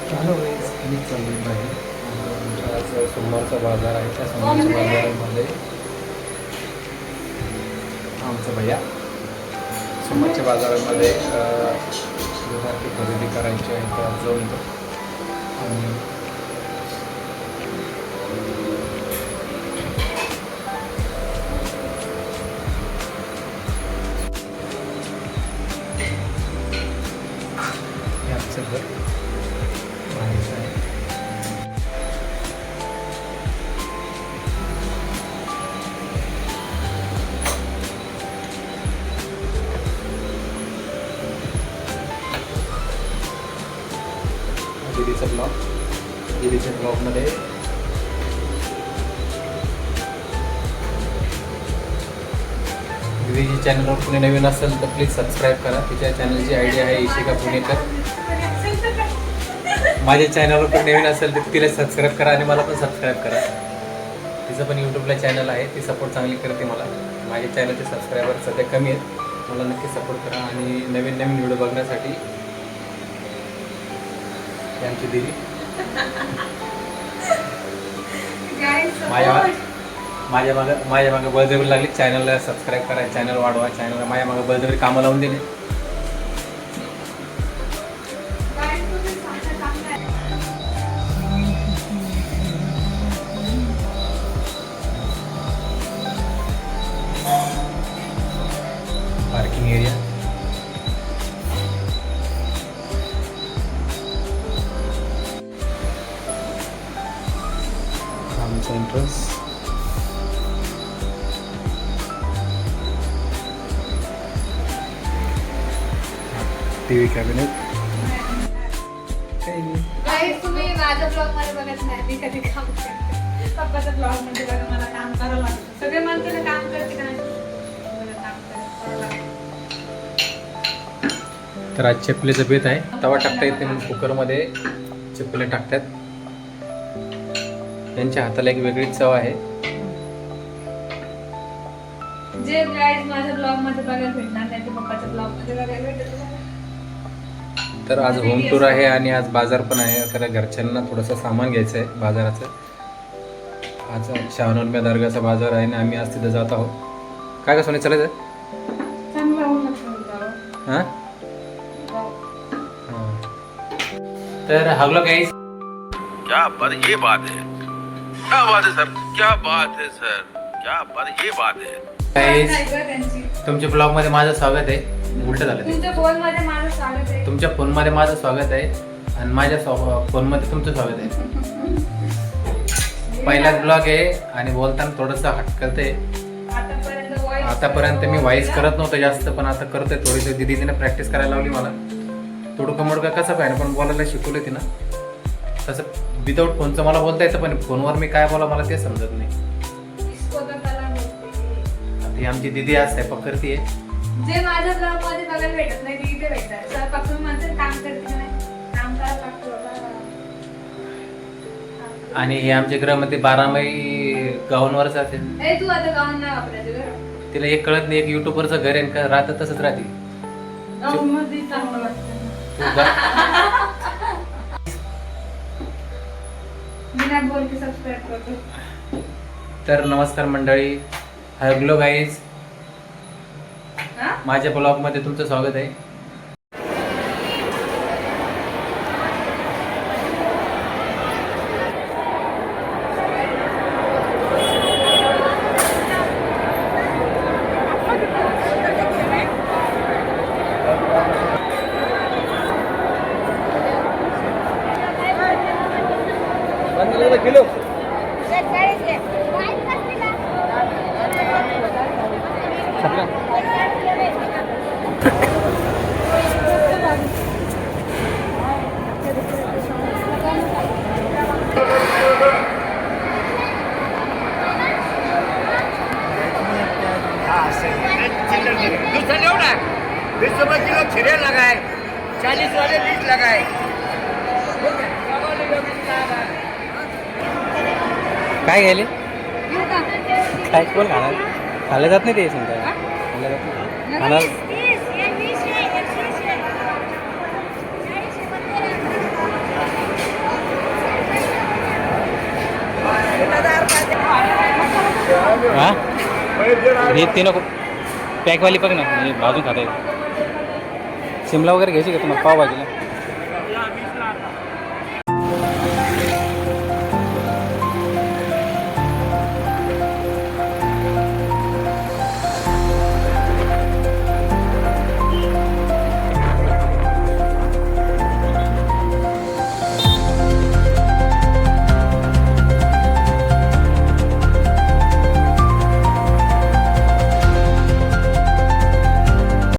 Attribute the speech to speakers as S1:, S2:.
S1: Hello guys, मी चालली आहे. आज सोमवारचा बाजार आहे. त्या सोमवारच्या बाजारामध्ये आमचं भैया सोमवारच्या बाजारामध्ये दुधाची खरेदी करायची आहे. तर आज जाऊन येतो. आणि हे आमचं घर माहीत आहे. दिदीच्या ब्लॉगमध्ये दिदीच्या चॅनलवर कोणी नवीन असेल तर प्लीज सबस्क्राईब करा. तिच्या चॅनलची आयडी आहे इशिका पुणेकर. माझ्या चॅनलवर कोणी नवीन असेल तर तिला सबस्क्राईब करा आणि मला पण सबस्क्राईब करा. तिचं पण यूट्यूबला चॅनल आहे. ती सपोर्ट चांगली करते मला. माझ्या चॅनलचे सबस्क्रायबर सध्या कमी आहेत. मला नक्की सपोर्ट करा आणि नवीन नवीन व्हिडिओ बघण्यासाठी आमची दिदी माझ्या मागं बळजबरी लागली. चॅनलला सबस्क्राईब करा, चॅनल वाढवा, चॅनलला माझ्या मागं बळजबरी कामं लावून दिले. पार्किंग एरिया आमचं एंट्रन्स. TV cabinet.
S2: तुम्ही माझ्या ब्लॉग मध्ये बघत नाही. मी कधी काम करते पप्पाच्या ब्लॉग मध्ये बघा. मला काम करावं लागतं. सगळे म्हणते ना काम करते का नाही. मला काम करावं लागतं.
S1: तर आज चपलेचं बेत आहे. तवा टाकता येते म्हणून कुकरमध्ये चपले टाकतात. त्यांच्या हाताला एक वेगळीच चव आहे.
S2: जे गाईज माझ्या ब्लॉग मध्ये बघायला भेटणार नाही ते पप्पाच्या ब्लॉग मध्ये बघायला भेटत.
S1: तर आज होम टूर आहे आणि आज बाजार पण आहे. तर घरच्यांना थोडंसं सामान घ्यायचं आहे बाजाराचं. आज शाहनोलम्या दर्गाचा बाजार आहे आणि आम्ही आज तिथं जात आहोत. काय का सोने चालायचं?
S2: चांगला होऊन लागतं.
S1: हां तर हगलो गाईज.
S3: क्या बात, ये बात है. क्या बात है सर, क्या बात है सर, क्या बात, ये बात है.
S1: गाईज तुमच्या ब्लॉग मध्ये माझं स्वागत आहे. उलट झालं ते.
S2: तुमच्या फोन मध्ये माझं स्वागत आहे.
S1: तुमच्या फोन मध्ये माझं स्वागत आहे आणि माझ्या फोन मध्ये तुमचं स्वागत आहे. पहिलाच ब्लॉग आहे आणि बोलताना थोडंसं हटकते. आतापर्यंत मी व्हॉइस करत नव्हतं जास्त, पण आता करतोय थोडी. दिदीने प्रॅक्टिस करायला लावली मला. थोडं कमोडका कसं पाहिजे पण बोलायला शिकवलं तिनं. तसं विदाऊट फोनचं मला बोलता येतं पण फोनवर मी काय बोला मला ते समजत नाही. ही आमची दिदी आज स्वयंपाक करते.
S2: जे माझ्या ब्लॉग मध्ये बघायला भेटत नाही ते इथे भेटतात. स्वयंपाक तुम्ही म्हणते काम करते का नाही. काम करायला लागतं बाबा.
S1: आणि हे आमच्या घरामध्ये 12 मै गाऊनवरच जाते.
S2: तू आता गाऊन नाही वापरायचं घर.
S1: तिला एक कळत नाही. एक युट्यूबरचं घर आहे का राहतं तसंच राहते.
S2: गाऊन मध्ये चांगलं वाटतं. बिना बोल के सबस्क्राइब करतो.
S1: तर नमस्कार मंडळी. हॅलो गाईज, माझ्या ब्लॉग मध्ये तुमचं स्वागत आहे. किलो
S3: दूसरा लो ना. 20 रुपए किलो खीरे लगाए, 40 वाले 20 लगाए.
S1: काय घ्यायले काय कोण खाणार? खाल्लं जात नाही ते समजा. खाल्लं जात नाही. खाणार हां हे ते नको पॅकवाली बघ ना म्हणजे भाजून खाता येईल. शिमला वगैरे घ्यायची का तुम्हाला पावभाजीला?